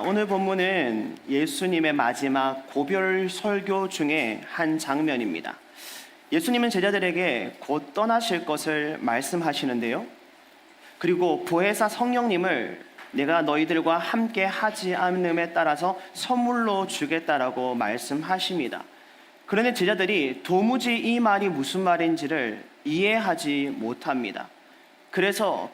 오늘 본문은 예수님의 마지막 고별 설교 중에 한 장면입니다. 예수님은 제자들에게 곧 떠나실 것을 말씀하시는데요. 그리고 보혜사 성령님을 내가 너희들과 함께 하지 않음에 따라서 선물로 주겠다라고 말씀하십니다. 그런데 제자들이 도무지 이 말이 무슨 말인지를 이해하지 못합니다. 그래서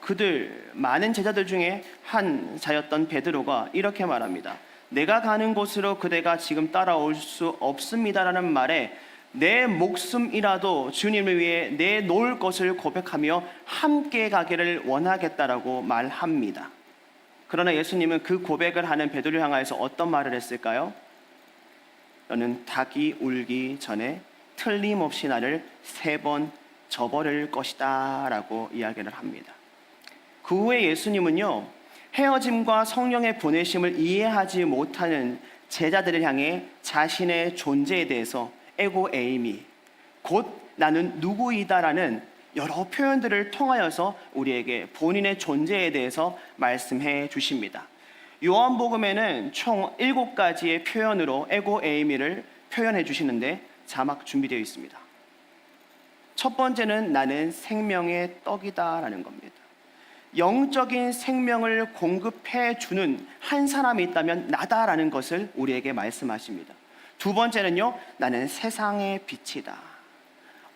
많은 제자들 중에 한 자였던 베드로가 이렇게 말합니다. 내가 가는 곳으로 그대가 지금 따라올 수 없습니다라는 말에 내 목숨이라도 주님을 위해 내놓을 것을 고백하며 함께 가기를 원하겠다라고 말합니다. 그러나 예수님은 그 고백을 하는 베드로를 향하여서 어떤 말을 했을까요? 너는 닭이 울기 전에 틀림없이 나를 3번 저버릴 것이다 라고 이야기를 합니다. 그 후에 예수님은요, 헤어짐과 성령의 보내심을 이해하지 못하는 제자들을 향해 자신의 존재에 대해서 에고 에이미, 곧 나는 누구이다라는 여러 표현들을 통하여서 우리에게 본인의 존재에 대해서 말씀해 주십니다. 요한복음에는 총 7가지의 표현으로 에고 에이미를 표현해 주시는데 자막 준비되어 있습니다. 첫 번째는 나는 생명의 떡이다 라는 겁니다. 영적인 생명을 공급해 주는 한 사람이 있다면 나다라는 것을 우리에게 말씀하십니다. 두 번째는요, 나는 세상의 빛이다.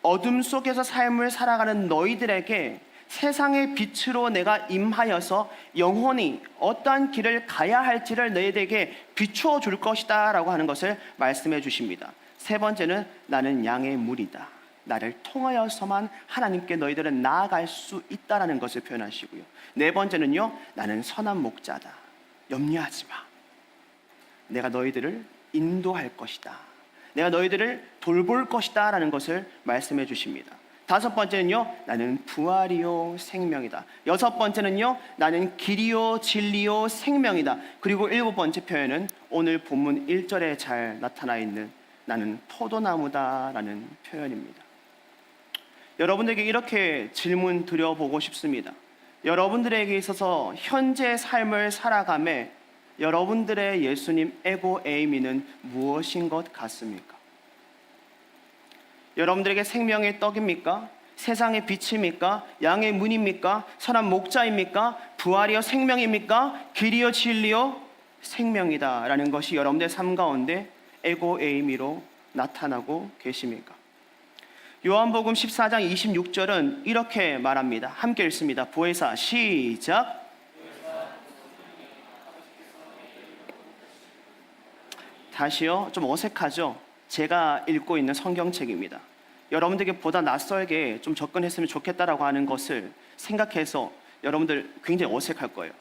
어둠 속에서 삶을 살아가는 너희들에게 세상의 빛으로 내가 임하여서 영혼이 어떠한 길을 가야 할지를 너희들에게 비추어 줄 것이다 라고 하는 것을 말씀해 주십니다. 세 번째는 나는 양의 물이다. 나를 통하여서만 하나님께 너희들은 나아갈 수 있다라는 것을 표현하시고요. 네 번째는요, 나는 선한 목자다. 염려하지 마. 내가 너희들을 인도할 것이다. 내가 너희들을 돌볼 것이다 라는 것을 말씀해 주십니다. 다섯 번째는요, 나는 부활이요 생명이다. 여섯 번째는요, 나는 길이요 진리요 생명이다. 그리고 7번째 표현은 오늘 본문 1절에 잘 나타나 있는 나는 포도나무다 라는 표현입니다. 여러분들에게 이렇게 질문 드려보고 싶습니다. 여러분들에게 있어서 현재 삶을 살아가며 여러분들의 예수님 에고 에이미는 무엇인 것 같습니까? 여러분들에게 생명의 떡입니까? 세상의 빛입니까? 양의 문입니까? 선한 목자입니까? 부활이요 생명입니까? 길이요 진리요 생명이다 라는 것이 여러분들의 삶 가운데 에고 에이미로 나타나고 계십니까? 요한복음 14장 26절은 이렇게 말합니다. 함께 읽습니다. 보혜사 시작. 다시요. 좀 어색하죠? 제가 읽고 있는 성경책입니다. 여러분들에게 보다 낯설게 좀 접근했으면 좋겠다라고 하는 것을 생각해서 여러분들 굉장히 어색할 거예요.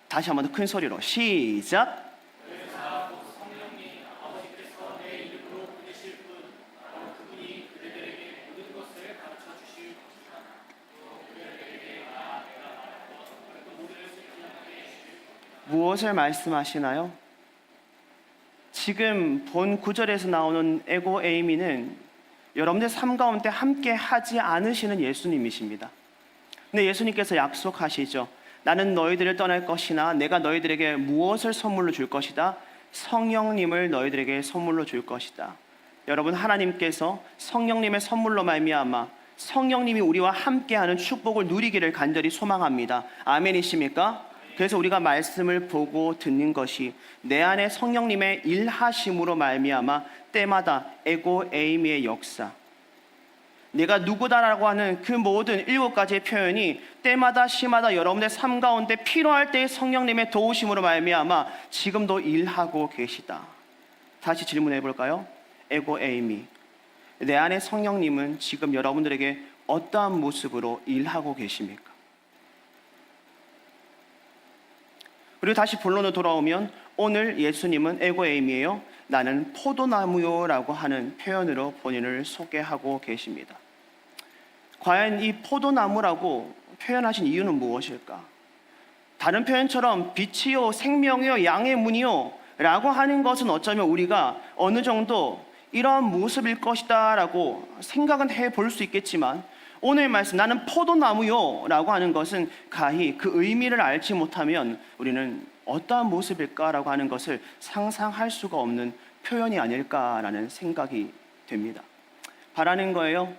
다시 한번 더 큰 소리로 시작. 무엇을 말씀하시나요? 지금 본 구절에서 나오는 에고 에이미는 여러분들 삶 가운데 함께 하지 않으시는 예수님이십니다. 근데 예수님께서 약속하시죠. 나는 너희들을 떠날 것이나 내가 너희들에게 무엇을 선물로 줄 것이다? 성령님을 너희들에게 선물로 줄 것이다. 여러분, 하나님께서 성령님의 선물로 말미암아 성령님이 우리와 함께하는 축복을 누리기를 간절히 소망합니다. 아멘이십니까? 그래서 우리가 말씀을 보고 듣는 것이 내 안에 성령님의 일하심으로 말미암아 때마다 에고 에이미의 역사, 내가 누구다라고 하는 그 모든 7가지의 표현이 때마다 시마다 여러분의 삶 가운데 필요할 때의 성령님의 도우심으로 말미암아 지금도 일하고 계시다. 다시 질문해 볼까요? 에고 에이미, 내 안에 성령님은 지금 여러분들에게 어떠한 모습으로 일하고 계십니까? 그리고 다시 본론으로 돌아오면 오늘 예수님은 에고 에이미예요. 나는 포도나무요 라고 하는 표현으로 본인을 소개하고 계십니다. 과연 이 포도나무라고 표현하신 이유는 무엇일까? 다른 표현처럼 빛이요 생명이요 양의 문이요 라고 하는 것은 어쩌면 우리가 어느 정도 이러한 모습일 것이다 라고 생각은 해볼 수 있겠지만 오늘 말씀 나는 포도나무요 라고 하는 것은 가히 그 의미를 알지 못하면 우리는 어떠한 모습일까라고 하는 것을 상상할 수가 없는 표현이 아닐까라는 생각이 됩니다. 바라는 거예요.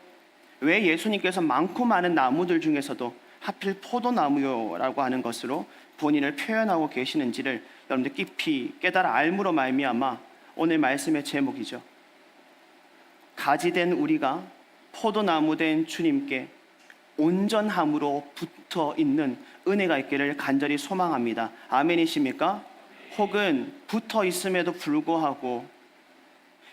왜 예수님께서 많고 많은 나무들 중에서도 하필 포도나무요라고 하는 것으로 본인을 표현하고 계시는지를 여러분들 깊이 깨달아 알므로 말미암아 오늘 말씀의 제목이죠. 가지된 우리가 포도나무 된 주님께 온전함으로 붙어 있는 은혜가 있기를 간절히 소망합니다. 아멘이십니까? 혹은 붙어 있음에도 불구하고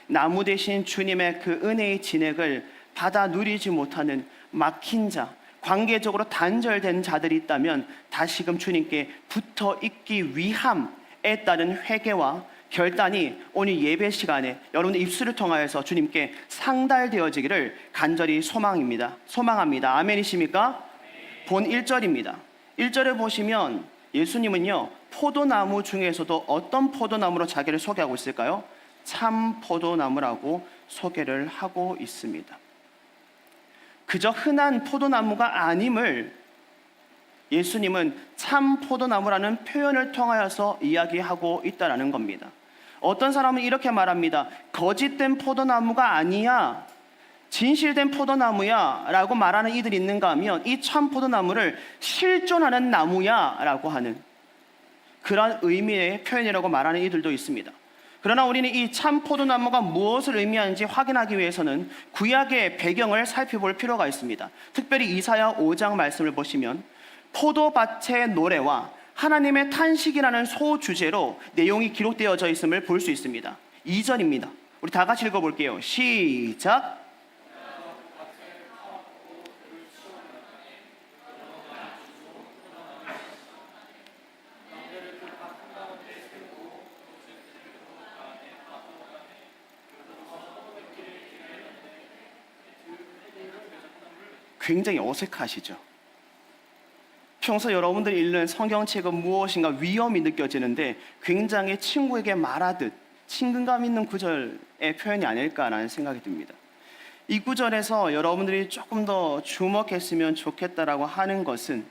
나무 대신 주님의 그 은혜의 진액을 받아 누리지 못하는 막힌 자, 관계적으로 단절된 자들이 있다면 다시금 주님께 붙어 있기 위함에 따른 회개와 결단이 오늘 예배 시간에 여러분의 입술을 통하여서 주님께 상달되어지기를 간절히 소망합니다. 아멘이십니까? 본 1절입니다. 1절에 보시면 예수님은요, 포도나무 중에서도 어떤 포도나무로 자기를 소개하고 있을까요? 참 포도나무라고 소개를 하고 있습니다. 그저 흔한 포도나무가 아님을 예수님은 참 포도나무라는 표현을 통하여서 이야기하고 있다는 겁니다. 어떤 사람은 이렇게 말합니다. 거짓된 포도나무가 아니야, 진실된 포도나무야 라고 말하는 이들이 있는가 하면 이 참 포도나무를 실존하는 나무야 라고 하는 그런 의미의 표현이라고 말하는 이들도 있습니다. 그러나 우리는 이 참 포도나무가 무엇을 의미하는지 확인하기 위해서는 구약의 배경을 살펴볼 필요가 있습니다. 특별히 이사야 5장 말씀을 보시면 포도밭의 노래와 하나님의 탄식이라는 소주제로 내용이 기록되어져 있음을 볼 수 있습니다. 2절입니다. 우리 다 같이 읽어볼게요. 시작. 굉장히 어색하시죠? 평소 여러분들이 읽는 성경책은 무엇인가 위험이 느껴지는데 굉장히 친구에게 말하듯 친근감 있는 구절의 표현이 아닐까라는 생각이 듭니다. 이 구절에서 여러분들이 조금 더 주목했으면 좋겠다라고 하는 것은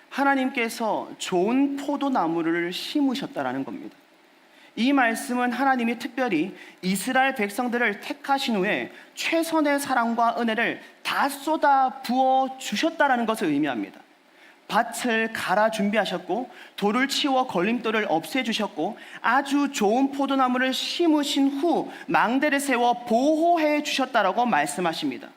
하나님께서 좋은 포도나무를 심으셨다라는 겁니다. 이 말씀은 하나님이 특별히 이스라엘 백성들을 택하신 후에 최선의 사랑과 은혜를 다 쏟아 부어 주셨다라는 것을 의미합니다. 밭을 갈아 준비하셨고 돌을 치워 걸림돌을 없애주셨고 아주 좋은 포도나무를 심으신 후 망대를 세워 보호해 주셨다라고 말씀하십니다.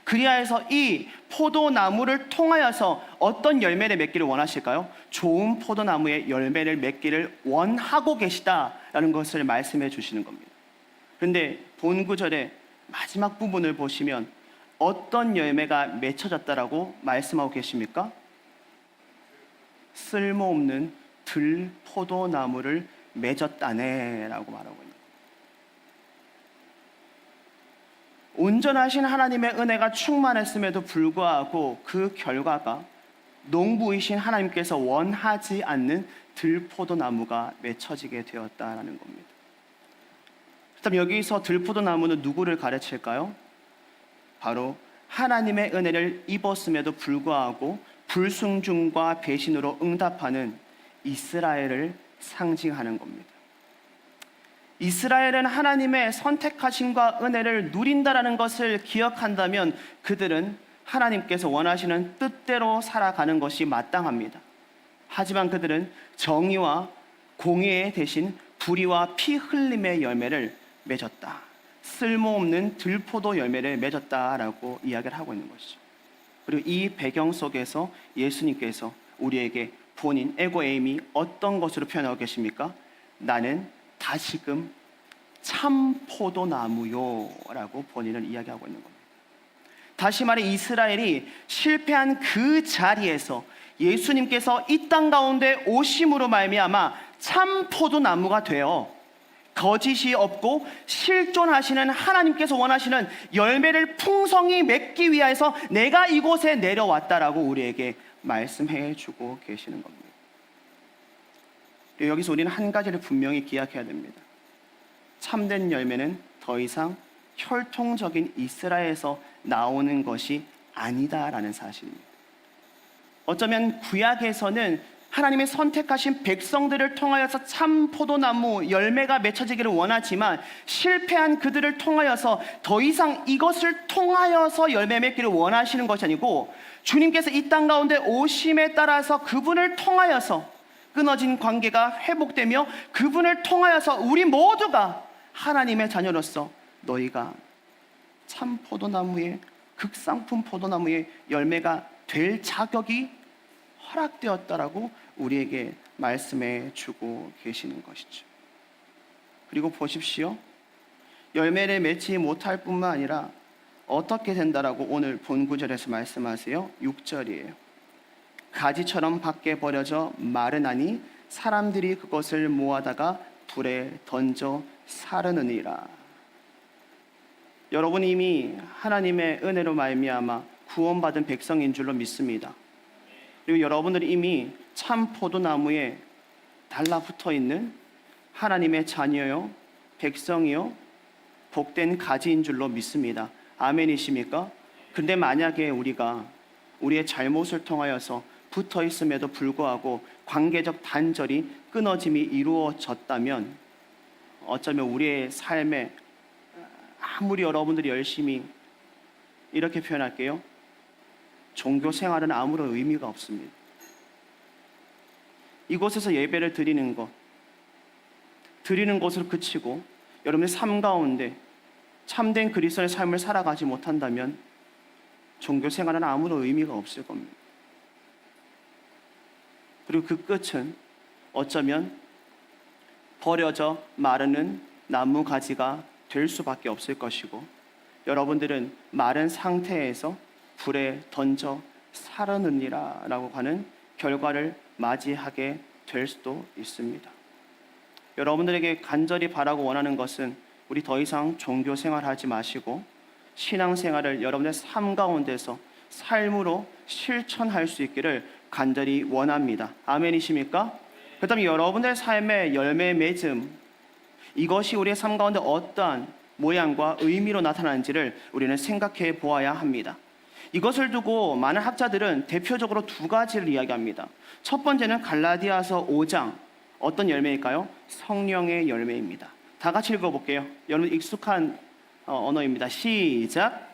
그리하여서 이 포도나무를 통하여서 어떤 열매를 맺기를 원하실까요? 좋은 포도나무의 열매를 맺기를 원하고 계시다라는 것을 말씀해 주시는 겁니다. 그런데 본 구절의 마지막 부분을 보시면 어떤 열매가 맺혀졌다라고 말씀하고 계십니까? 쓸모없는 들포도나무를 맺었다네 라고 말하고 있는 거예요. 온전하신 하나님의 은혜가 충만했음에도 불구하고 그 결과가 농부이신 하나님께서 원하지 않는 들포도나무가 맺혀지게 되었다라는 겁니다. 그렇다면 여기서 들포도나무는 누구를 가르칠까요? 바로 하나님의 은혜를 입었음에도 불구하고 불순종과 배신으로 응답하는 이스라엘을 상징하는 겁니다. 이스라엘은 하나님의 선택하심과 은혜를 누린다라는 것을 기억한다면 그들은 하나님께서 원하시는 뜻대로 살아가는 것이 마땅합니다. 하지만 그들은 정의와 공의의 대신 불의와 피 흘림의 열매를 맺었다. 쓸모없는 들포도 열매를 맺었다라고 이야기를 하고 있는 것이죠. 그리고 이 배경 속에서 예수님께서 우리에게 본인 에고에임이 어떤 것으로 표현하고 계십니까? 나는 다시금 참 포도나무요 라고 본인을 이야기하고 있는 겁니다. 다시 말해 이스라엘이 실패한 그 자리에서 예수님께서 이 땅 가운데 오심으로 말미암아 참 포도나무가 되어 거짓이 없고 실존하시는 하나님께서 원하시는 열매를 풍성히 맺기 위해서 내가 이곳에 내려왔다라고 우리에게 말씀해 주고 계시는 겁니다. 여기서 우리는 한 가지를 분명히 기억해야 됩니다. 참된 열매는 더 이상 혈통적인 이스라엘에서 나오는 것이 아니다라는 사실입니다. 어쩌면 구약에서는 하나님의 선택하신 백성들을 통하여서 참 포도나무 열매가 맺혀지기를 원하지만 실패한 그들을 통하여서 더 이상 이것을 통하여서 열매 맺기를 원하시는 것이 아니고, 주님께서 이 땅 가운데 오심에 따라서 그분을 통하여서 끊어진 관계가 회복되며 그분을 통하여서 우리 모두가 하나님의 자녀로서 너희가 참 포도나무의, 극상품 포도나무의 열매가 될 자격이 허락되었다라고 우리에게 말씀해 주고 계시는 것이죠. 그리고 보십시오. 열매를 맺지 못할 뿐만 아니라 어떻게 된다라고 오늘 본 구절에서 말씀하세요. 6절이에요. 가지처럼 밖에 버려져 마르나니 사람들이 그것을 모아다가 불에 던져 사르느니라. 여러분 이미 하나님의 은혜로 말미암아 구원받은 백성인 줄로 믿습니다. 그리고 여러분들이 이미 참 포도나무에 달라붙어 있는 하나님의 자녀요, 백성이요, 복된 가지인 줄로 믿습니다. 아멘이십니까? 근데 만약에 우리가 우리의 잘못을 통하여서 붙어 있음에도 불구하고 관계적 단절이, 끊어짐이 이루어졌다면 어쩌면 우리의 삶에 아무리 여러분들이 열심히, 이렇게 표현할게요, 종교 생활은 아무런 의미가 없습니다. 이곳에서 예배를 드리는 것으로 그치고 여러분의 삶 가운데 참된 그리스도의 삶을 살아가지 못한다면 종교 생활은 아무런 의미가 없을 겁니다. 그리고 그 끝은 어쩌면 버려져 마르는 나무 가지가 될 수밖에 없을 것이고, 여러분들은 마른 상태에서 불에 던져 사르느니라 라고 하는 결과를 맞이하게 될 수도 있습니다. 여러분들에게 간절히 바라고 원하는 것은 우리 더 이상 종교 생활하지 마시고 신앙생활을 여러분의 삶 가운데서 삶으로 실천할 수 있기를 간절히 원합니다. 아멘이십니까? 그렇다면 여러분의 삶의 열매 맺음, 이것이 우리의 삶 가운데 어떠한 모양과 의미로 나타나는지를 우리는 생각해 보아야 합니다. 이것을 두고 많은 학자들은 대표적으로 두 가지를 이야기합니다. 첫 번째는 갈라디아서 5장, 어떤 열매일까요? 성령의 열매입니다. 다 같이 읽어볼게요. 여러분 익숙한 언어입니다. 시작.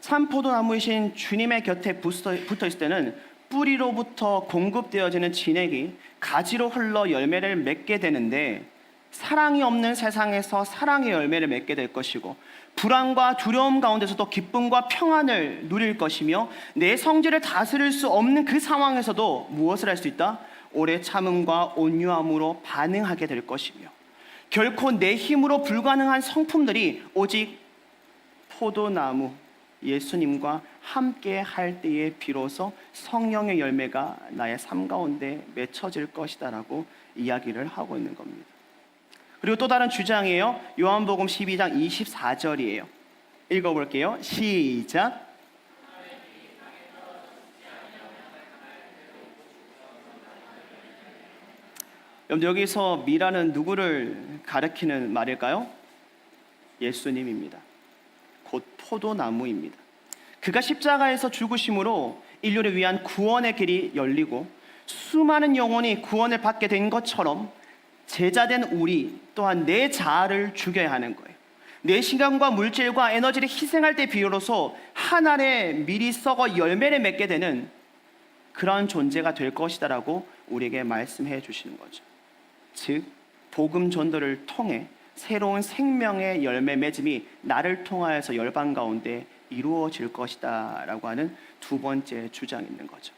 참 포도나무이신 주님의 곁에 붙어 있을 때는 뿌리로부터 공급되어지는 진액이 가지로 흘러 열매를 맺게 되는데, 사랑이 없는 세상에서 사랑의 열매를 맺게 될 것이고, 불안과 두려움 가운데서도 기쁨과 평안을 누릴 것이며, 내 성질을 다스릴 수 없는 그 상황에서도 무엇을 할 수 있다? 오래 참음과 온유함으로 반응하게 될 것이며, 결코 내 힘으로 불가능한 성품들이 오직 포도나무 예수님과 함께 할 때에 비로소 성령의 열매가 나의 삶 가운데 맺혀질 것이다라고 이야기를 하고 있는 겁니다. 그리고 또 다른 주장이에요. 요한복음 12장 24절이에요. 읽어볼게요. 시작. 여러분 여기서 미라는 누구를 가리키는 말일까요? 예수님입니다. 곧 포도나무입니다. 그가 십자가에서 죽으심으로 인류를 위한 구원의 길이 열리고 수많은 영혼이 구원을 받게 된 것처럼 제자된 우리 또한 내 자아를 죽여야 하는 거예요. 내 시간과 물질과 에너지를 희생할 때 비로소 한 알에 미리 썩어 열매를 맺게 되는 그런 존재가 될 것이다라고 우리에게 말씀해 주시는 거죠. 즉 복음 전도를 통해 새로운 생명의 열매 맺음이 나를 통하여서 열방 가운데 이루어질 것이다 라고 하는 두 번째 주장이 있는 거죠.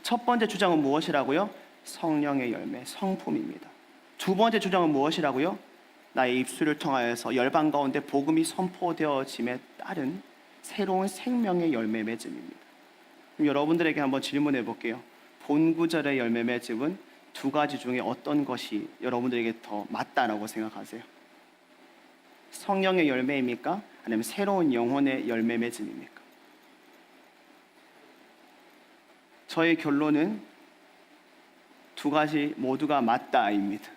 첫 번째 주장은 무엇이라고요? 성령의 열매, 성품입니다. 두 번째 주장은 무엇이라고요? 나의 입술을 통하여서 열방 가운데 복음이 선포되어짐에 따른 새로운 생명의 열매 맺음입니다. 그럼 여러분들에게 한번 질문해 볼게요. 본 구절의 열매 맺음은 두 가지 중에 어떤 것이 여러분들에게 더 맞다라고 생각하세요? 성령의 열매입니까? 아니면 새로운 영혼의 열매 맺음입니까? 저의 결론은 두 가지 모두가 맞다입니다.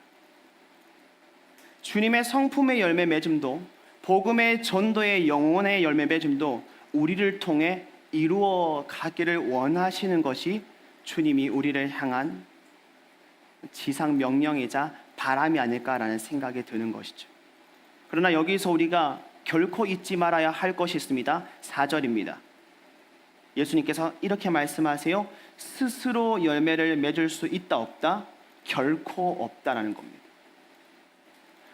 주님의 성품의 열매 맺음도, 복음의 전도의 영혼의 열매 맺음도 우리를 통해 이루어 가기를 원하시는 것이 주님이 우리를 향한 지상 명령이자 바람이 아닐까라는 생각이 드는 것이죠. 그러나 여기서 우리가 결코 잊지 말아야 할 것이 있습니다. 4절입니다. 예수님께서 이렇게 말씀하세요. 스스로 열매를 맺을 수 있다 없다? 결코 없다라는 겁니다.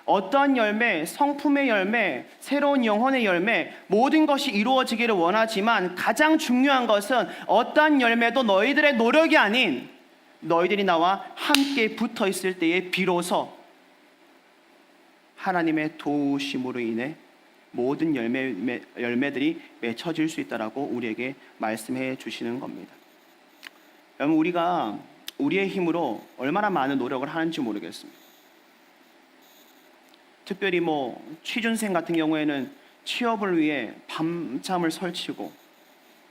어떠한 열매, 성품의 열매, 새로운 영혼의 열매, 모든 것이 이루어지기를 원하지만 가장 중요한 것은 어떠한 열매도 너희들의 노력이 아닌 너희들이 나와 함께 붙어 있을 때에 비로소 하나님의 도우심으로 인해 모든 열매들이 맺혀질 수 있다라고 우리에게 말씀해 주시는 겁니다. 여러분, 우리가 우리의 힘으로 얼마나 많은 노력을 하는지 모르겠습니다. 특별히 취준생 같은 경우에는 취업을 위해 밤잠을 설치고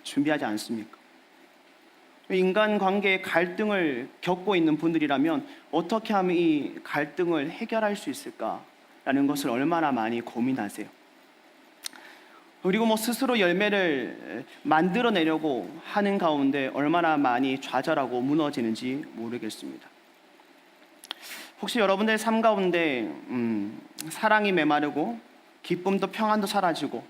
준비하지 않습니까? 인간관계의 갈등을 겪고 있는 분들이라면 어떻게 하면 이 갈등을 해결할 수 있을까라는 것을 얼마나 많이 고민하세요. 그리고 스스로 열매를 만들어내려고 하는 가운데 얼마나 많이 좌절하고 무너지는지 모르겠습니다. 혹시 여러분들의 삶 가운데 사랑이 메마르고 기쁨도 평안도 사라지고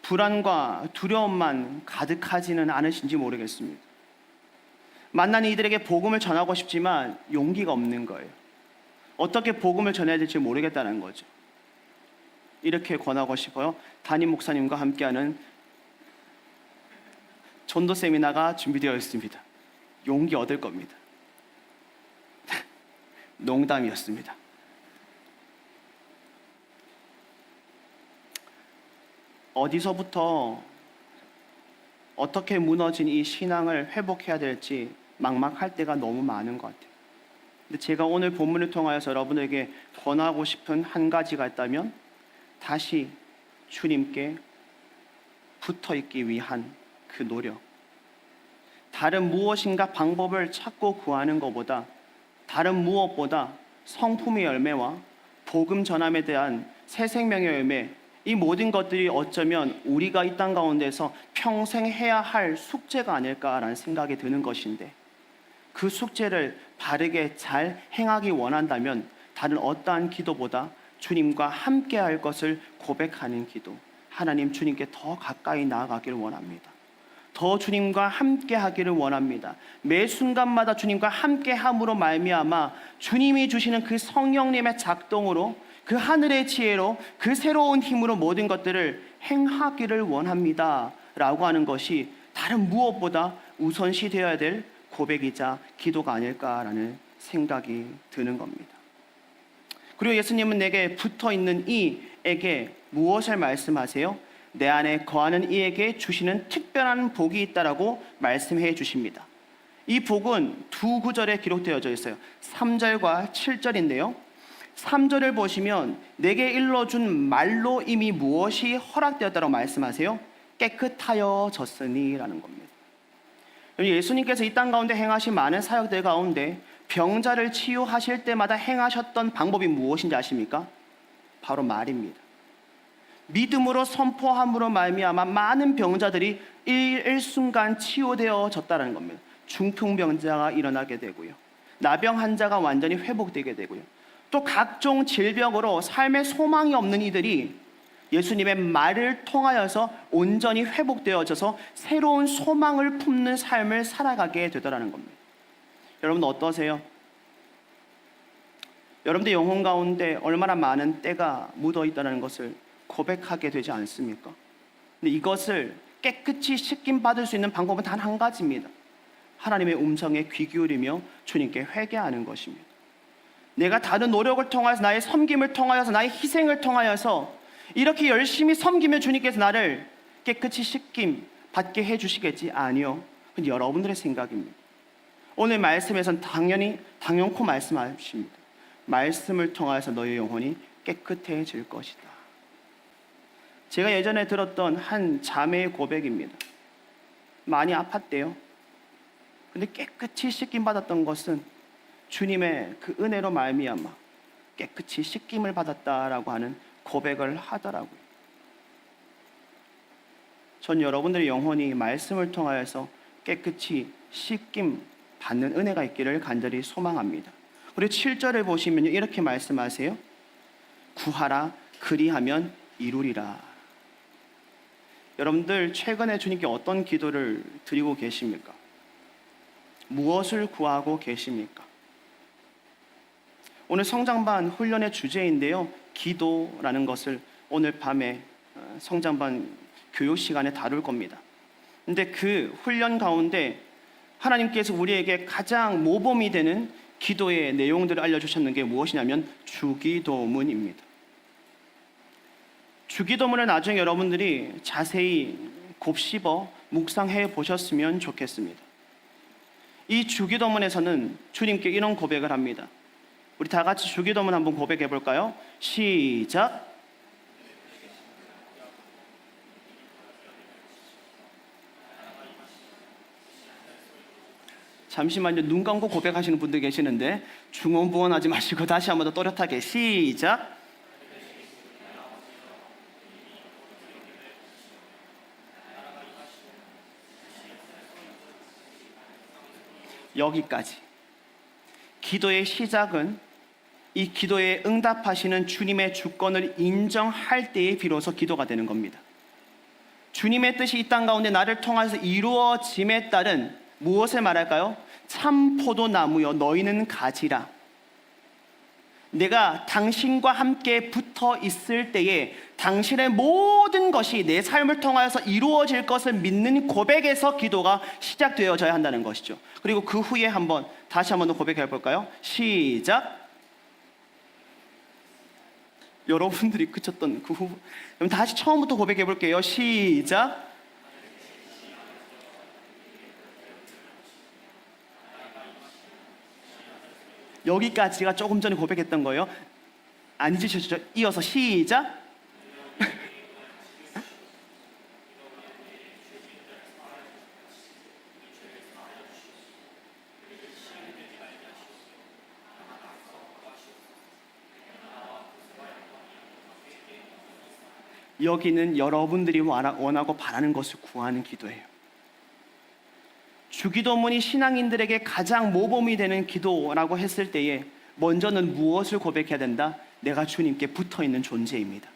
불안과 두려움만 가득하지는 않으신지 모르겠습니다. 만난 이들에게 복음을 전하고 싶지만 용기가 없는 거예요. 어떻게 복음을 전해야 될지 모르겠다는 거죠. 이렇게 권하고 싶어요. 담임 목사님과 함께하는 전도 세미나가 준비되어 있습니다. 용기 얻을 겁니다. 농담이었습니다. 어디서부터 어떻게 무너진 이 신앙을 회복해야 될지 막막할 때가 너무 많은 것 같아요. 근데 제가 오늘 본문을 통하여서 여러분에게 권하고 싶은 한 가지가 있다면 다시 주님께 붙어 있기 위한 그 노력, 다른 무엇인가 방법을 찾고 구하는 것보다 다른 무엇보다 성품의 열매와 복음 전함에 대한 새 생명의 열매, 이 모든 것들이 어쩌면 우리가 이 땅 가운데서 평생 해야 할 숙제가 아닐까라는 생각이 드는 것인데, 그 숙제를 바르게 잘 행하기 원한다면 다른 어떠한 기도보다 주님과 함께 할 것을 고백하는 기도, 하나님 주님께 더 가까이 나아가기를 원합니다. 더 주님과 함께 하기를 원합니다. 매 순간마다 주님과 함께 함으로 말미암아 주님이 주시는 그 성령님의 작동으로, 그 하늘의 지혜로, 그 새로운 힘으로 모든 것들을 행하기를 원합니다 라고 하는 것이 다른 무엇보다 우선시 되어야 될 고백이자 기도가 아닐까라는 생각이 드는 겁니다. 그리고 예수님은 내게 붙어있는 이에게 무엇을 말씀하세요? 내 안에 거하는 이에게 주시는 특별한 복이 있다라고 말씀해 주십니다. 이 복은 두 구절에 기록되어져 있어요. 3절과 7절인데요. 3절을 보시면 내게 일러준 말로 이미 무엇이 허락되었다고 말씀하세요? 깨끗하여졌으니 라는 겁니다. 예수님께서 이 땅 가운데 행하신 많은 사역들 가운데 병자를 치유하실 때마다 행하셨던 방법이 무엇인지 아십니까? 바로 말입니다. 믿음으로 선포함으로 말미암아 많은 병자들이 일순간 치유되어졌다는 겁니다. 중풍병자가 일어나게 되고요, 나병 환자가 완전히 회복되게 되고요, 또 각종 질병으로 삶의 소망이 없는 이들이 예수님의 말을 통하여서 온전히 회복되어져서 새로운 소망을 품는 삶을 살아가게 되더라는 겁니다. 여러분 어떠세요? 여러분들 영혼 가운데 얼마나 많은 때가 묻어있다는 것을 고백하게 되지 않습니까? 근데 이것을 깨끗이 씻김받을 수 있는 방법은 단 한 가지입니다. 하나님의 음성에 귀 기울이며 주님께 회개하는 것입니다. 내가 다른 노력을 통하여서, 나의 섬김을 통하여서, 나의 희생을 통하여서 이렇게 열심히 섬기면 주님께서 나를 깨끗이 씻김 받게 해주시겠지? 아니요. 근데 여러분들의 생각입니다. 오늘 말씀에서는 당연코 말씀하십니다. 말씀을 통하여서 너의 영혼이 깨끗해질 것이다. 제가 예전에 들었던 한 자매의 고백입니다. 많이 아팠대요. 근데 깨끗이 씻김 받았던 것은 주님의 그 은혜로 말미암아 깨끗이 씻김을 받았다라고 하는 고백을 하더라고요. 전 여러분들의 영혼이 말씀을 통하여서 깨끗이 씻김 받는 은혜가 있기를 간절히 소망합니다. 그리고 7절을 보시면 이렇게 말씀하세요. 구하라 그리하면 이루리라. 여러분들 최근에 주님께 어떤 기도를 드리고 계십니까? 무엇을 구하고 계십니까? 오늘 성장반 훈련의 주제인데요, 기도라는 것을 오늘 밤에 성장반 교육 시간에 다룰 겁니다. 근데 그 훈련 가운데 하나님께서 우리에게 가장 모범이 되는 기도의 내용들을 알려주셨는 게 무엇이냐면 주기도문입니다. 주기도문을 나중에 여러분들이 자세히 곱씹어 묵상해 보셨으면 좋겠습니다. 이 주기도문에서는 주님께 이런 고백을 합니다. 우리 다 같이 주기도문 한번 고백해 볼까요? 시작. 잠시만요. 눈 감고 고백하시는 분들 계시는데 중언부언하지 마시고 다시 한번 더 또렷하게 시작. 여기까지. 기도의 시작은 이 기도에 응답하시는 주님의 주권을 인정할 때에 비로소 기도가 되는 겁니다. 주님의 뜻이 이 땅 가운데 나를 통해서 이루어짐에 따른 무엇을 말할까요? 참 포도나무여 너희는 가지라. 내가 당신과 함께 붙어 있을 때에 당신의 모든 것이 내 삶을 통하여서 이루어질 것을 믿는 고백에서 기도가 시작되어져야 한다는 것이죠. 그리고 그 후에 다시 한번 더 고백해 볼까요? 시작. 여러분들이 그쳤던 그 후, 그럼 다시 처음부터 고백해 볼게요. 시작. 여기까지가 조금 전에 고백했던 거예요. 안 잊으셨죠? 이어서 시작. 여기는 여러분들이 원하고 바라는 것을 구하는 기도예요. 주기도문이 신앙인들에게 가장 모범이 되는 기도라고 했을 때에 먼저는 무엇을 고백해야 된다? 내가 주님께 붙어있는 존재입니다.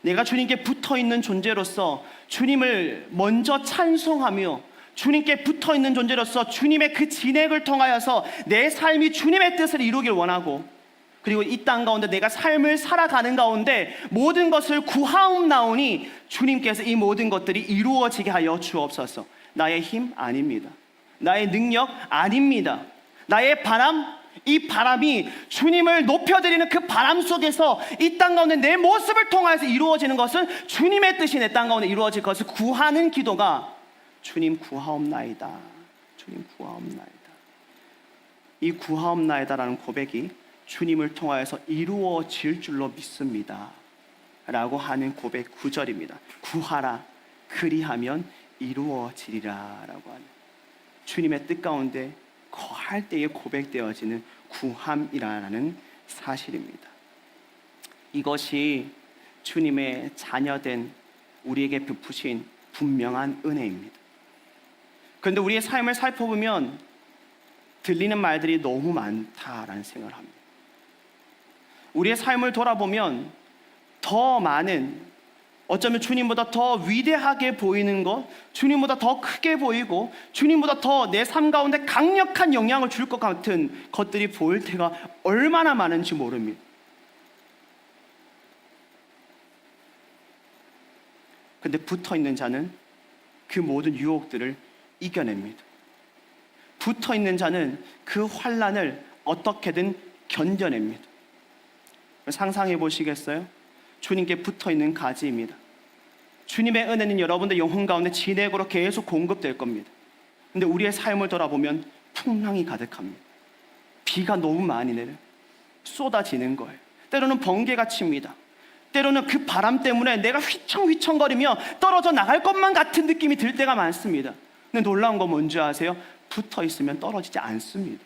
내가 주님께 붙어있는 존재로서 주님을 먼저 찬송하며 주님께 붙어있는 존재로서 주님의 그 진액을 통하여서 내 삶이 주님의 뜻을 이루길 원하고, 그리고 이 땅 가운데 내가 삶을 살아가는 가운데 모든 것을 구하옵나오니 주님께서 이 모든 것들이 이루어지게 하여 주옵소서. 나의 힘 아닙니다. 나의 능력 아닙니다. 나의 바람, 이 바람이 주님을 높여드리는 그 바람 속에서 이 땅 가운데 내 모습을 통하여서 이루어지는 것은 주님의 뜻이 내 땅 가운데 이루어질 것을 구하는 기도가 주님 구하옵나이다. 주님 구하옵나이다. 이 구하옵나이다라는 고백이 주님을 통하여서 이루어질 줄로 믿습니다 라고 하는 고백 9절입니다. 구하라 그리하면 이루어지리라 라고 하는 주님의 뜻 가운데 거할 때에 고백되어지는 구함이라는 사실입니다. 이것이 주님의 자녀된 우리에게 베푸신 분명한 은혜입니다. 그런데 우리의 삶을 살펴보면 들리는 말들이 너무 많다라는 생각을 합니다. 우리의 삶을 돌아보면 더 많은, 어쩌면 주님보다 더 위대하게 보이는 것, 주님보다 더 크게 보이고 주님보다 더 내 삶 가운데 강력한 영향을 줄 것 같은 것들이 보일 때가 얼마나 많은지 모릅니다. 근데 붙어있는 자는 그 모든 유혹들을 이겨냅니다. 붙어있는 자는 그 환난을 어떻게든 견뎌냅니다. 상상해 보시겠어요? 주님께 붙어있는 가지입니다. 주님의 은혜는 여러분들 영혼 가운데 진액으로 계속 공급될 겁니다. 근데 우리의 삶을 돌아보면 풍랑이 가득합니다. 비가 너무 많이 내려 쏟아지는 거예요. 때로는 번개가 칩니다. 때로는 그 바람 때문에 내가 휘청휘청거리며 떨어져 나갈 것만 같은 느낌이 들 때가 많습니다. 근데 놀라운 건 뭔지 아세요? 붙어 있으면 떨어지지 않습니다.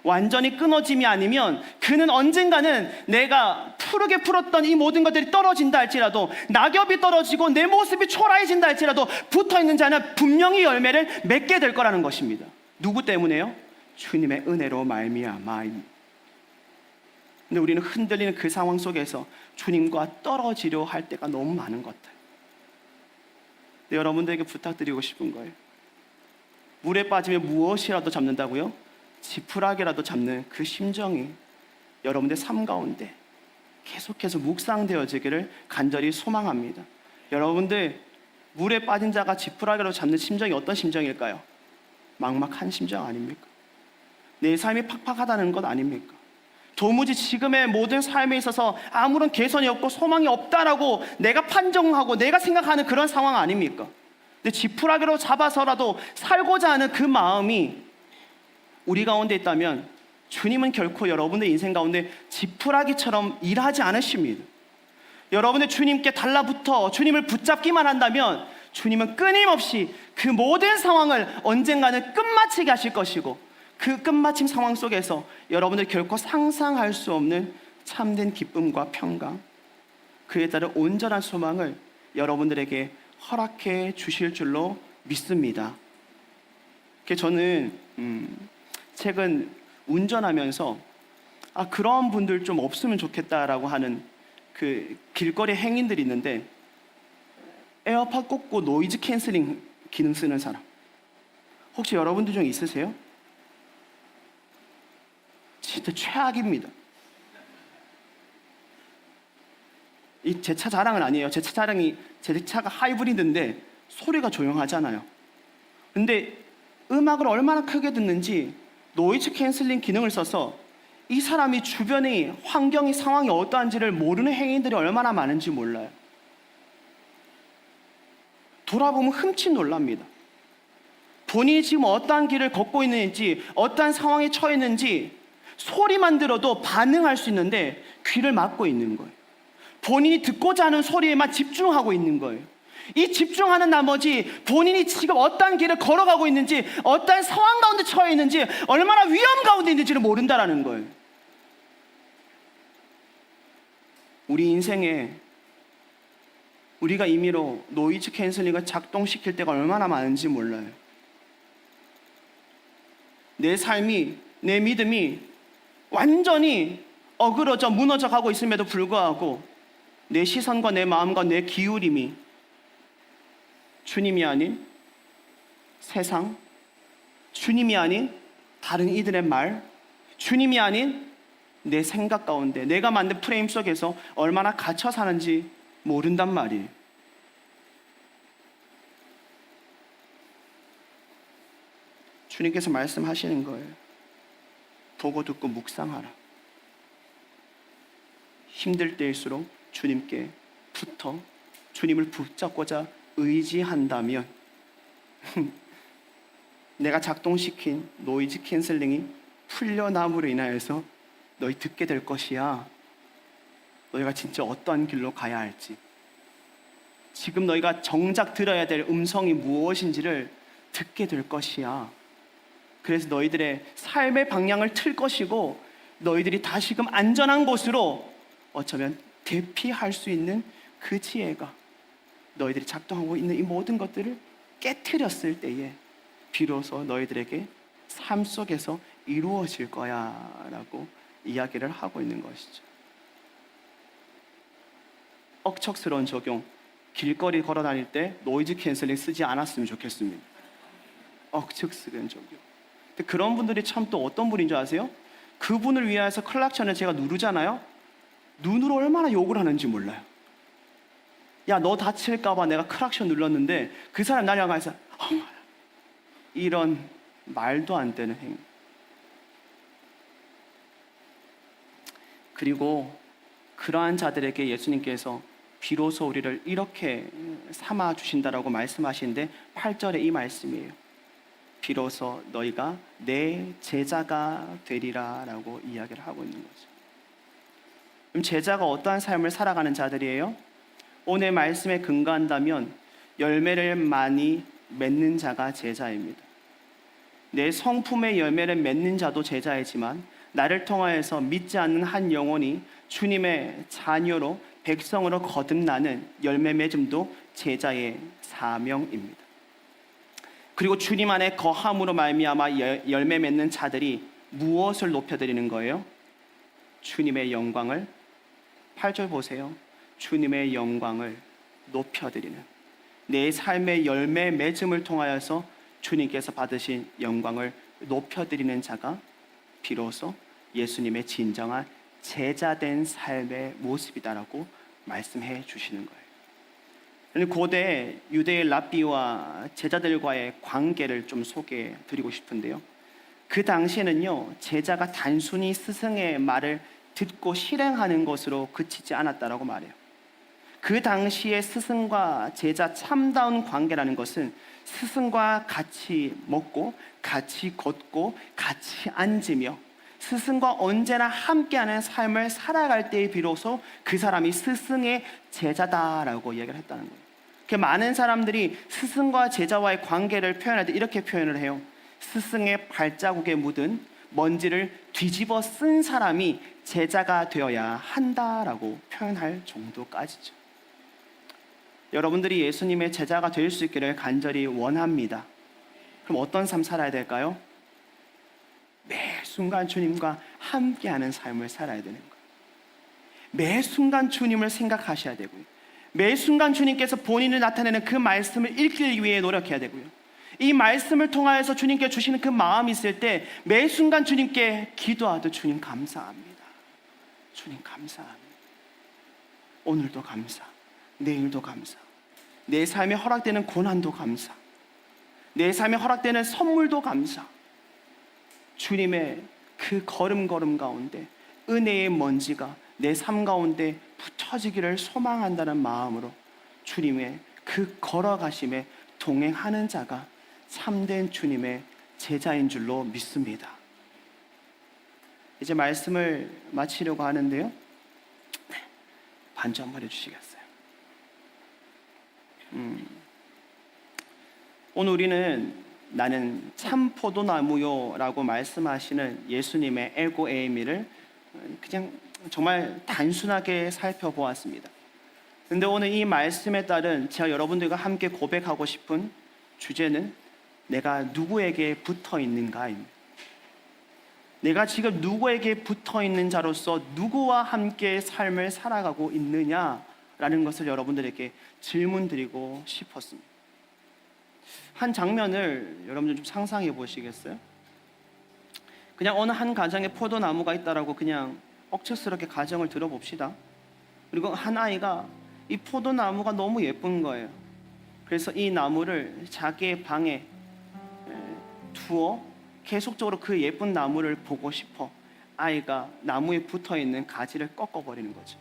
완전히 끊어짐이 아니면 그는 언젠가는 내가 푸르게 풀었던 이 모든 것들이 떨어진다 할지라도, 낙엽이 떨어지고 내 모습이 초라해진다 할지라도 붙어있는 자는 분명히 열매를 맺게 될 거라는 것입니다. 누구 때문에요? 주님의 은혜로 말미암아입니다. 근데 우리는 흔들리는 그 상황 속에서 주님과 떨어지려 할 때가 너무 많은 것 같아요. 여러분들에게 부탁드리고 싶은 거예요. 물에 빠지면 무엇이라도 잡는다고요? 지푸라기라도 잡는 그 심정이 여러분들 삶 가운데 계속해서 묵상되어지기를 간절히 소망합니다. 여러분들, 물에 빠진 자가 지푸라기로 잡는 심정이 어떤 심정일까요? 막막한 심정 아닙니까? 내 삶이 팍팍하다는 것 아닙니까? 도무지 지금의 모든 삶에 있어서 아무런 개선이 없고 소망이 없다라고 내가 판정하고 내가 생각하는 그런 상황 아닙니까? 근데 지푸라기로 잡아서라도 살고자 하는 그 마음이 우리 가운데 있다면 주님은 결코 여러분의 인생 가운데 지푸라기처럼 일하지 않으십니다. 여러분의 주님께 달라붙어 주님을 붙잡기만 한다면 주님은 끊임없이 그 모든 상황을 언젠가는 끝마치게 하실 것이고, 그 끝마침 상황 속에서 여러분들 결코 상상할 수 없는 참된 기쁨과 평강, 그에 따른 온전한 소망을 여러분들에게 허락해 주실 줄로 믿습니다. 저는 최근 운전하면서 그런 분들 좀 없으면 좋겠다라고 하는 그 길거리 행인들이 있는데, 에어팟 꽂고 노이즈 캔슬링 기능 쓰는 사람 혹시 여러분들 중에 있으세요? 진짜 최악입니다. 이 제 차 자랑은 아니에요. 제 차가 하이브리드인데 소리가 조용하잖아요. 근데 음악을 얼마나 크게 듣는지 노이즈 캔슬링 기능을 써서 이 사람이 주변의 환경이, 상황이 어떠한지를 모르는 행인들이 얼마나 많은지 몰라요. 돌아보면 흠칫 놀랍니다. 본인이 지금 어떠한 길을 걷고 있는지, 어떠한 상황에 처해 있는지 소리만 들어도 반응할 수 있는데 귀를 막고 있는 거예요. 본인이 듣고자 하는 소리에만 집중하고 있는 거예요. 이 집중하는 나머지 본인이 지금 어떠한 길을 걸어가고 있는지, 어떠한 상황 가운데 처해 있는지, 얼마나 위험 가운데 있는지를 모른다라는 거예요. 우리 인생에 우리가 임의로 노이즈 캔슬링을 작동시킬 때가 얼마나 많은지 몰라요. 내 삶이, 내 믿음이 완전히 어그러져 무너져 가고 있음에도 불구하고 내 시선과 내 마음과 내 기울임이 주님이 아닌 세상, 주님이 아닌 다른 이들의 말, 주님이 아닌 내 생각 가운데, 내가 만든 프레임 속에서 얼마나 갇혀 사는지 모른단 말이에요. 주님께서 말씀하시는 거예요. 보고 듣고 묵상하라. 힘들 때일수록 주님께 붙어 주님을 붙잡고자 의지한다면 내가 작동시킨 노이즈 캔슬링이 풀려남으로 인하여서 너희 듣게 될 것이야. 너희가 진짜 어떠한 길로 가야 할지, 지금 너희가 정작 들어야 될 음성이 무엇인지를 듣게 될 것이야. 그래서 너희들의 삶의 방향을 틀 것이고, 너희들이 다시금 안전한 곳으로 어쩌면 대피할 수 있는 그 지혜가 너희들이 작동하고 있는 이 모든 것들을 깨트렸을 때에 비로소 너희들에게 삶 속에서 이루어질 거야 라고 이야기를 하고 있는 것이죠. 억척스러운 적용, 길거리 걸어 다닐 때 노이즈 캔슬링 쓰지 않았으면 좋겠습니다. 억척스러운 적용. 근데 그런 분들이 참 또 어떤 분인 줄 아세요? 그분을 위해서 클락션을 제가 누르잖아요. 눈으로 얼마나 욕을 하는지 몰라요. 야, 너 다칠까봐 내가 클락션 눌렀는데 그 사람 날 향해서 이런 말도 안 되는 행위. 그리고 그러한 자들에게 예수님께서 비로소 우리를 이렇게 삼아 주신다라고 말씀하시는데 8절에 이 말씀이에요. 비로소 너희가 내 제자가 되리라 라고 이야기를 하고 있는 거죠. 그럼 제자가 어떠한 삶을 살아가는 자들이에요? 오늘 말씀에 근거한다면 열매를 많이 맺는 자가 제자입니다. 내 성품의 열매를 맺는 자도 제자이지만 나를 통하여서 믿지 않는 한 영혼이 주님의 자녀로 백성으로 거듭나는 열매 맺음도 제자의 사명입니다. 그리고 주님 안에 거함으로 말미암아 열매 맺는 자들이 무엇을 높여드리는 거예요? 주님의 영광을, 8절 보세요. 주님의 영광을 높여드리는, 내 삶의 열매 맺음을 통하여서 주님께서 받으신 영광을 높여드리는 자가 비로소 예수님의 진정한 제자된 삶의 모습이다라고 말씀해 주시는 거예요. 고대 유대의 랍비와 제자들과의 관계를 좀 소개해 드리고 싶은데요. 그 당시에는요, 제자가 단순히 스승의 말을 듣고 실행하는 것으로 그치지 않았다라고 말해요. 그 당시에 스승과 제자 참다운 관계라는 것은 스승과 같이 먹고 같이 걷고 같이 앉으며 스승과 언제나 함께하는 삶을 살아갈 때에 비로소 그 사람이 스승의 제자다라고 이야기를 했다는 거예요. 많은 사람들이 스승과 제자와의 관계를 표현할 때 이렇게 표현을 해요. 스승의 발자국에 묻은 먼지를 뒤집어 쓴 사람이 제자가 되어야 한다라고 표현할 정도까지죠. 여러분들이 예수님의 제자가 될 수 있기를 간절히 원합니다. 그럼 어떤 삶 살아야 될까요? 매 순간 주님과 함께하는 삶을 살아야 되는 거예요. 매 순간 주님을 생각하셔야 되고요. 매 순간 주님께서 본인을 나타내는 그 말씀을 읽기 위해 노력해야 되고요. 이 말씀을 통하여서 주님께 주시는 그 마음이 있을 때 매 순간 주님께 기도하도 주님 감사합니다. 주님 감사합니다. 오늘도 감사, 내일도 감사, 내 삶에 허락되는 고난도 감사, 내 삶에 허락되는 선물도 감사. 주님의 그 걸음걸음 가운데 은혜의 먼지가 내 삶 가운데 붙여지기를 소망한다는 마음으로 주님의 그 걸어가심에 동행하는 자가 참된 주님의 제자인 줄로 믿습니다. 이제 말씀을 마치려고 하는데요. 반주 한번 해주시겠어요? 오늘 우리는 나는 참 포도나무요 라고 말씀하시는 예수님의 에고 에이미를 그냥 정말 단순하게 살펴보았습니다. 그런데 오늘 이 말씀에 따른 제가 여러분들과 함께 고백하고 싶은 주제는 내가 누구에게 붙어 있는가입니다. 내가 지금 누구에게 붙어 있는 자로서 누구와 함께 삶을 살아가고 있느냐라는 것을 여러분들에게 질문드리고 싶었습니다. 한 장면을 여러분들 좀 상상해 보시겠어요? 그냥 어느 한 가정에 포도나무가 있다라고 그냥 억척스럽게 가정을 들어봅시다. 그리고 한 아이가 이 포도나무가 너무 예쁜 거예요. 그래서 이 나무를 자기의 방에 두어 계속적으로 그 예쁜 나무를 보고 싶어 아이가 나무에 붙어있는 가지를 꺾어버리는 거죠.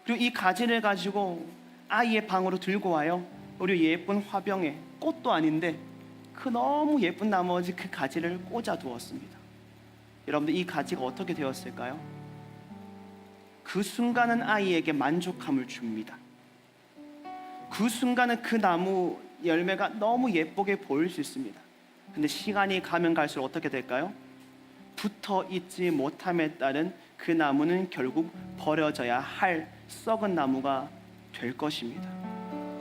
그리고 이 가지를 가지고 아이의 방으로 들고 와요. 우리 예쁜 화병에 꽃도 아닌데 그 너무 예쁜 나머지 그 가지를 꽂아 두었습니다. 여러분들 이 가지가 어떻게 되었을까요? 그 순간은 아이에게 만족함을 줍니다. 그 순간은 그 나무 열매가 너무 예쁘게 보일 수 있습니다. 근데 시간이 가면 갈수록 어떻게 될까요? 붙어 있지 못함에 따른 그 나무는 결국 버려져야 할 썩은 나무가 될 것입니다.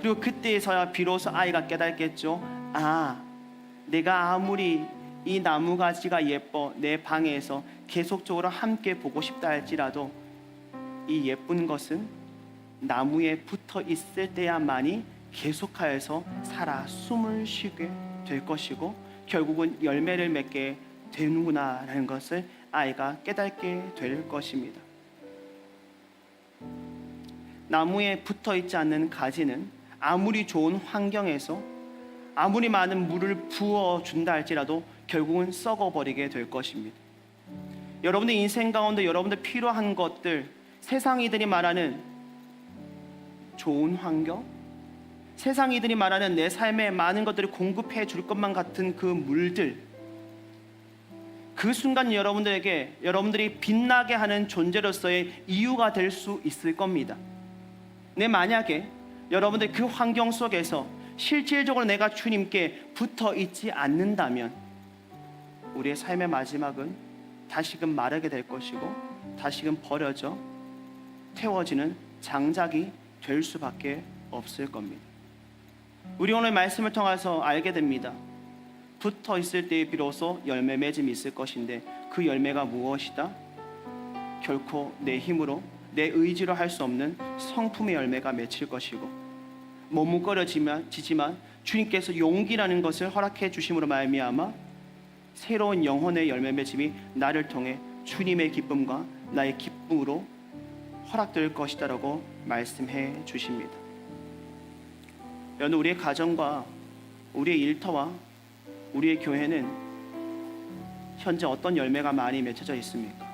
그리고 그때에서야 비로소 아이가 깨닫겠죠. 아, 내가 아무리 이 나무가지가 예뻐 내 방에서 계속적으로 함께 보고 싶다 할지라도 이 예쁜 것은 나무에 붙어 있을 때야만이 계속하여서 살아 숨을 쉬게 될 것이고 결국은 열매를 맺게 되는구나라는 것을 아이가 깨닫게 될 것입니다. 나무에 붙어 있지 않는 가지는 아무리 좋은 환경에서 아무리 많은 물을 부어준다 할지라도 결국은 썩어버리게 될 것입니다. 여러분들 인생 가운데 여러분들 필요한 것들, 세상 이들이 말하는 좋은 환경, 세상 이들이 말하는 내 삶에 많은 것들을 공급해 줄 것만 같은 그 물들, 그 순간 여러분들에게 여러분들이 빛나게 하는 존재로서의 이유가 될 수 있을 겁니다. 네, 만약에 여러분들 그 환경 속에서 실질적으로 내가 주님께 붙어 있지 않는다면 우리의 삶의 마지막은 다시금 마르게 될 것이고 다시금 버려져 태워지는 장작이 될 수밖에 없을 겁니다. 우리 오늘 말씀을 통해서 알게 됩니다. 붙어 있을 때에 비로소 열매 맺음이 있을 것인데 그 열매가 무엇이다? 결코 내 힘으로 내 의지로 할 수 없는 성품의 열매가 맺힐 것이고 머뭇거려지지만 주님께서 용기라는 것을 허락해 주심으로 말미암아 새로운 영혼의 열매 맺음이 나를 통해 주님의 기쁨과 나의 기쁨으로 허락될 것이다라고 말씀해 주십니다. 여러분, 우리의 가정과 우리의 일터와 우리의 교회는 현재 어떤 열매가 많이 맺혀져 있습니까?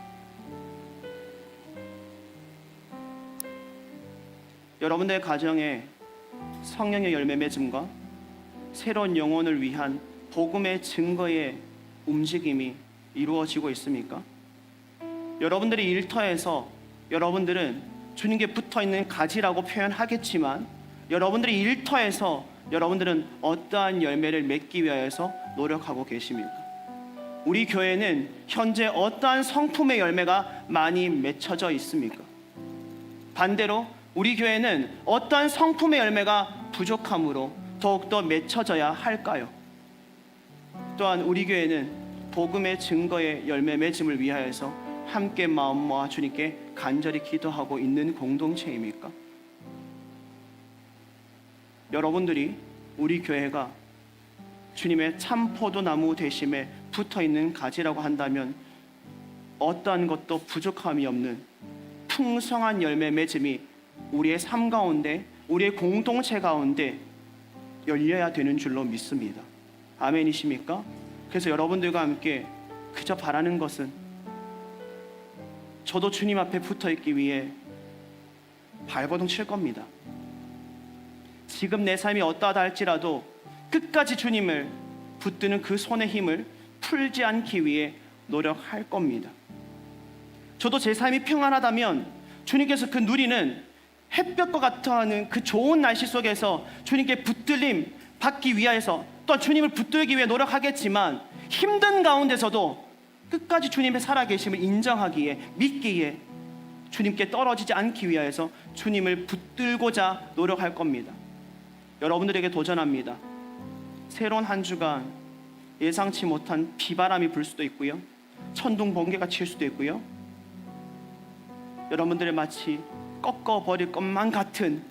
여러분들의 가정에 성령의 열매 맺음과 새로운 영혼을 위한 복음의 증거의 움직임이 이루어지고 있습니까? 여러분들의 일터에서 여러분들은 주님께 붙어있는 가지라고 표현하겠지만 여러분들의 일터에서 여러분들은 어떠한 열매를 맺기 위하여서 노력하고 계십니까? 우리 교회는 현재 어떠한 성품의 열매가 많이 맺혀져 있습니까? 반대로 우리 교회는 어떠한 성품의 열매가 부족함으로 더욱더 맺혀져야 할까요? 또한 우리 교회는 복음의 증거의 열매 맺음을 위하여서 함께 마음 모아 주님께 간절히 기도하고 있는 공동체입니까? 여러분들이 우리 교회가 주님의 참 포도나무 되심에 붙어있는 가지라고 한다면 어떠한 것도 부족함이 없는 풍성한 열매 맺음이 우리의 삶 가운데 우리의 공동체 가운데 열려야 되는 줄로 믿습니다. 아멘이십니까? 그래서 여러분들과 함께 그저 바라는 것은 저도 주님 앞에 붙어있기 위해 발버둥 칠 겁니다. 지금 내 삶이 어떠하다 할지라도 끝까지 주님을 붙드는 그 손의 힘을 풀지 않기 위해 노력할 겁니다. 저도 제 삶이 평안하다면 주님께서 그 누리는 햇볕과 같아하는 그 좋은 날씨 속에서 주님께 붙들림 받기 위하여서 또 주님을 붙들기 위해 노력하겠지만 힘든 가운데서도 끝까지 주님의 살아계심을 인정하기에 믿기에 주님께 떨어지지 않기 위하여서 주님을 붙들고자 노력할 겁니다. 여러분들에게 도전합니다. 새로운 한 주간 예상치 못한 비바람이 불 수도 있고요, 천둥 번개가 칠 수도 있고요, 여러분들의 마치 꺾어버릴 것만 같은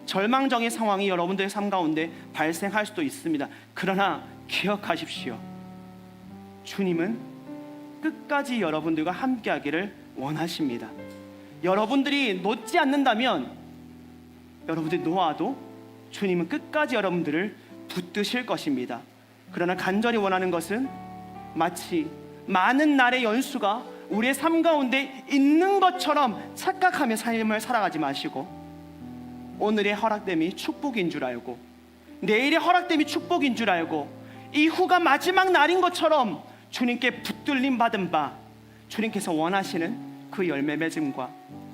절망적인 상황이 여러분들의 삶 가운데 발생할 수도 있습니다. 그러나 기억하십시오. 주님은 끝까지 여러분들과 함께하기를 원하십니다. 여러분들이 놓지 않는다면 여러분들이 놓아도 주님은 끝까지 여러분들을 붙드실 것입니다. 그러나 간절히 원하는 것은 마치 많은 날의 연수가 우리의 삶 가운데 있는 것처럼 착각하며 삶을 살아가지 마시고 오늘의 허락됨이 축복인 줄 알고 내일의 허락됨이 축복인 줄 알고 이후가 마지막 날인 것처럼 주님께 붙들림 받은 바 주님께서 원하시는 그 열매 맺음과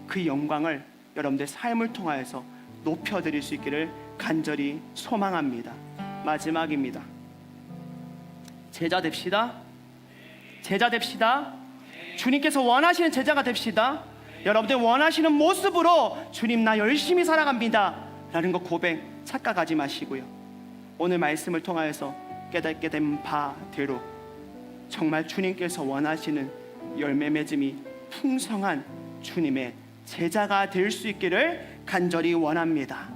그 영광을 여러분들의 삶을 통하여서 높여드릴 수 있기를 간절히 소망합니다. 마지막입니다. 제자 됩시다. 제자 됩시다. 주님께서 원하시는 제자가 됩시다. 여러분들 원하시는 모습으로 주님 나 열심히 살아갑니다 라는 거 고백 착각하지 마시고요, 오늘 말씀을 통하여서 깨닫게 된 바대로 정말 주님께서 원하시는 열매 맺음이 풍성한 주님의 제자가 될 수 있기를 간절히 원합니다.